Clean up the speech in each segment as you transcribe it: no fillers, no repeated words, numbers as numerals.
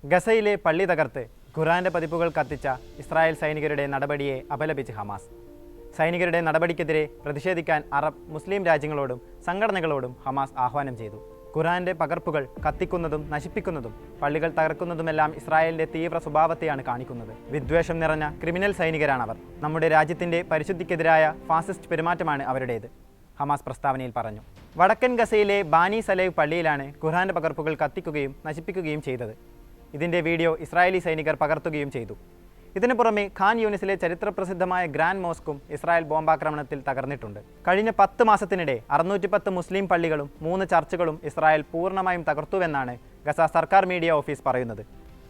ഗസയിലെ പള്ളി തകർത്ത് ഖുറാന്റെ പതിപ്പുകൾ കത്തിച്ച ഇസ്രായേൽ സൈനികരുടെ നടപടിയെ അപലപിച്ച് ഹമാസ്. സൈനികരുടെ നടപടിക്കെതിരെ പ്രതിഷേധിക്കാൻ അറബ് മുസ്ലിം രാജ്യങ്ങളോടും സംഘടനകളോടും ഹമാസ് ആഹ്വാനം ചെയ്തു. ഖുറാന്റെ പകർപ്പുകൾ കത്തിക്കുന്നതും നശിപ്പിക്കുന്നതും പള്ളികൾ തകർക്കുന്നതുമെല്ലാം ഇസ്രായേലിന്റെ തീവ്ര സ്വഭാവത്തെയാണ് കാണിക്കുന്നത്. വിദ്വേഷം നിറഞ്ഞ ക്രിമിനൽ സൈനികരാണവർ. നമ്മുടെ രാജ്യത്തിന്റെ പരിശുദ്ധിക്കെതിരായ ഫാസിസ്റ്റ് പെരുമാറ്റമാണ് അവരുടേത്, ഹമാസ് പ്രസ്താവനയിൽ പറഞ്ഞു. വടക്കൻ ഗസയിലെ ബാനി സലേവ് പള്ളിയിലാണ് ഖുറാന്റെ പകർപ്പുകൾ കത്തിക്കുകയും നശിപ്പിക്കുകയും ചെയ്തത്. ഇതിന്റെ വീഡിയോ ഇസ്രായേലി സൈനികർ പകർത്തുകയും ചെയ്തു. ഇതിനു പുറമെ ഖാൻ യൂണിസിലെ ചരിത്രപ്രസിദ്ധമായ ഗ്രാൻഡ് മോസ്കും ഇസ്രായേൽ ബോംബാക്രമണത്തിൽ തകർന്നിട്ടുണ്ട്. കഴിഞ്ഞ 10 മാസത്തിനിടെ 610 മുസ്ലിം പള്ളികളും 3 ചർച്ചുകളും ഇസ്രായേൽ പൂർണ്ണമായും തകർത്തുവെന്നാണ് ഗസ സർക്കാർ മീഡിയ ഓഫീസ് പറയുന്നത്.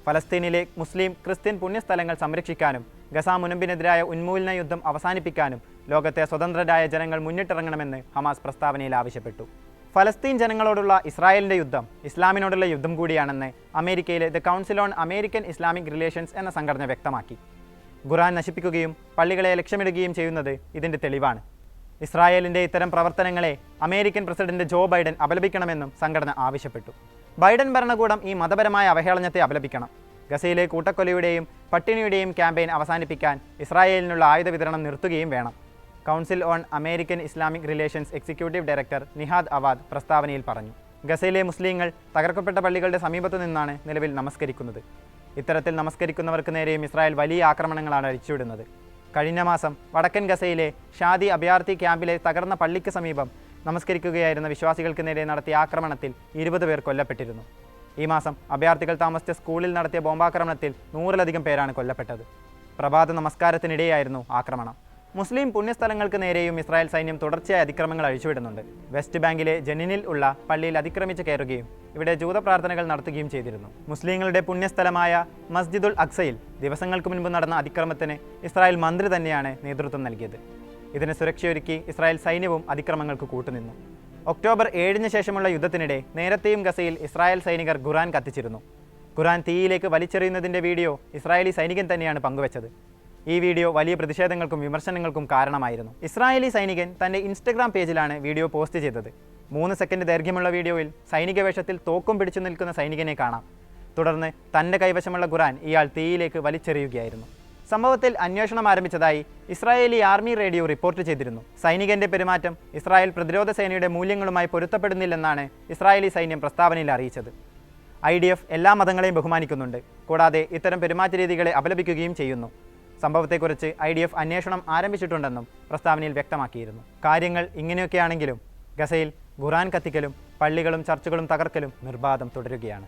ഫലസ്തീനിലെ മുസ്ലിം ക്രിസ്ത്യൻ പുണ്യസ്ഥലങ്ങൾ സംരക്ഷിക്കാനും ഗസ മുനമ്പിനെതിരായ ഉന്മൂലന യുദ്ധം അവസാനിപ്പിക്കാനും ലോകത്തെ സ്വതന്ത്രരായ ജനങ്ങൾ മുന്നിട്ടിറങ്ങണമെന്ന് ഹമാസ് പ്രസ്താവനയിൽ ആവശ്യപ്പെട്ടു. ഫലസ്തീൻ ജനങ്ങളോടുള്ള ഇസ്രായേലിന്റെ യുദ്ധം ഇസ്ലാമിനോടുള്ള യുദ്ധം കൂടിയാണെന്ന് അമേരിക്കയിലെ the council on American Islamic relations എന്ന സംഘടന വ്യക്തമാക്കി. ഖുറാൻ നശിപ്പിക്കുകയും പള്ളികളെ ലക്ഷ്യമിടുകയും ചെയ്യുന്നത് ഇതിന്റെ തെളിവാണ്. ഇസ്രായേലിന്റെ ഇത്തരം പ്രവർത്തനങ്ങളെ അമേരിക്കൻ പ്രസിഡന്റ് ജോ ബൈഡൻ അപലപിക്കണമെന്നും സംഘടന ആവശ്യപ്പെട്ടു. ബൈഡൻ ഭരണകൂടം ഈ മതപരമായ അവഹേളനത്തെ അപലപിക്കണം. ഗസയിലെ കൂട്ടക്കൊലയുടെയും പട്ടിണിയുടെയും ക്യാമ്പയിൻ അവസാനിപ്പിക്കാൻ ഇസ്രായേലിനുള്ള ആയുധ വിതരണം നിർത്തുകയും വേണം. Council on American Islamic relations executive director Nihad Awad പ്രസ്താവനയിൽ പറഞ്ഞു. ഗസയിലെ മുസ്ലിങ്ങൾ തകർക്കപ്പെട്ട പള്ളികളുടെ സമീപത്തു നിന്നാണ് നിലവിൽ നമസ്കരിക്കുന്നത്. ഇത്തരത്തിൽ നമസ്കരിക്കുന്നവർക്ക് നേരെയും ഇസ്രായേൽ വലിയ ആക്രമണങ്ങളാണ് അഴിച്ചുവിടുന്നത്. കഴിഞ്ഞ മാസം വടക്കൻ ഗസയിലെ ഷാദി അഭയാർത്ഥി ക്യാമ്പിലെ തകർന്ന പള്ളിക്ക് സമീപം നമസ്കരിക്കുകയായിരുന്ന വിശ്വാസികൾക്ക് നേരെ നടത്തിയ ആക്രമണത്തിൽ 20 പേർ കൊല്ലപ്പെട്ടിരുന്നു. ഈ മാസം അഭയാർത്ഥികൾ താമസിച്ച സ്കൂളിൽ നടത്തിയ ബോംബാക്രമണത്തിൽ 100-ലധികം പേരാണ് കൊല്ലപ്പെട്ടത്. പ്രഭാത നമസ്കാരത്തിനിടെയായിരുന്നു ആക്രമണം. മുസ്ലിം പുണ്യസ്ഥലങ്ങൾക്ക് നേരെയും ഇസ്രായേൽ സൈന്യം തുടർച്ചയായ അതിക്രമങ്ങൾ അഴിച്ചുവിടുന്നുണ്ട്. വെസ്റ്റ് ബാങ്കിലെ ജനിനിൽ ഉള്ള പള്ളിയിൽ അതിക്രമിച്ച് കയറുകയും ഇവിടെ ജൂത പ്രാർത്ഥനകൾ നടത്തുകയും ചെയ്തിരുന്നു. മുസ്ലിങ്ങളുടെ പുണ്യസ്ഥലമായ മസ്ജിദുൽ അക്സയിൽ ദിവസങ്ങൾക്ക് മുൻപ് നടന്ന അതിക്രമത്തിന് ഇസ്രായേൽ മന്ത്രി തന്നെയാണ് നേതൃത്വം നൽകിയത്. ഇതിന് സുരക്ഷയൊരുക്കി ഇസ്രായേൽ സൈന്യവും അതിക്രമങ്ങൾക്ക് കൂട്ടുനിന്നു. ഒക്ടോബർ 7-ന് ശേഷമുള്ള യുദ്ധത്തിനിടെ നേരത്തെയും ഗസയിൽ ഇസ്രായേൽ സൈനികർ ഖുറാൻ കത്തിച്ചിരുന്നു. ഖുറാൻ തീയിലേക്ക് വലിച്ചെറിയുന്നതിൻ്റെ വീഡിയോ ഇസ്രായേലി സൈനികൻ തന്നെയാണ് പങ്കുവച്ചത്. ഈ വീഡിയോ വലിയ പ്രതിഷേധങ്ങൾക്കും വിമർശനങ്ങൾക്കും കാരണമായിരുന്നു. ഇസ്രായേലി സൈനികൻ തൻ്റെ ഇൻസ്റ്റഗ്രാം പേജിലാണ് വീഡിയോ പോസ്റ്റ് ചെയ്തത്. 3 സെക്കൻഡ് ദൈർഘ്യമുള്ള വീഡിയോയിൽ സൈനിക വേഷത്തിൽ തോക്കും പിടിച്ചു നിൽക്കുന്ന സൈനികനെ കാണാം. തുടർന്ന് തൻ്റെ കൈവശമുള്ള ഖുറാൻ ഇയാൾ തീയിലേക്ക് വലിച്ചെറിയുകയായിരുന്നു. സംഭവത്തിൽ അന്വേഷണം ആരംഭിച്ചതായി ഇസ്രായേലി ആർമി റേഡിയോ റിപ്പോർട്ട് ചെയ്തിരുന്നു. സൈനികന്റെ പെരുമാറ്റം ഇസ്രായേൽ പ്രതിരോധ സേനയുടെ മൂല്യങ്ങളുമായി പൊരുത്തപ്പെടുന്നില്ലെന്നാണ് ഇസ്രായേലി സൈന്യം പ്രസ്താവനയിൽ അറിയിച്ചത്. IDF എല്ലാ മതങ്ങളെയും ബഹുമാനിക്കുന്നുണ്ട്, കൂടാതെ ഇത്തരം പെരുമാറ്റ രീതികളെ അപലപിക്കുകയും ചെയ്യുന്നു. സംഭവത്തെക്കുറിച്ച് IDF അന്വേഷണം ആരംഭിച്ചിട്ടുണ്ടെന്നും പ്രസ്താവനയിൽ വ്യക്തമാക്കിയിരുന്നു. കാര്യങ്ങൾ ഇങ്ങനെയൊക്കെയാണെങ്കിലും ഗസയിൽ ഖുറാൻ കത്തിക്കലും പള്ളികളും ചർച്ചുകളും തകർക്കലും നിർബാധം തുടരുകയാണ്.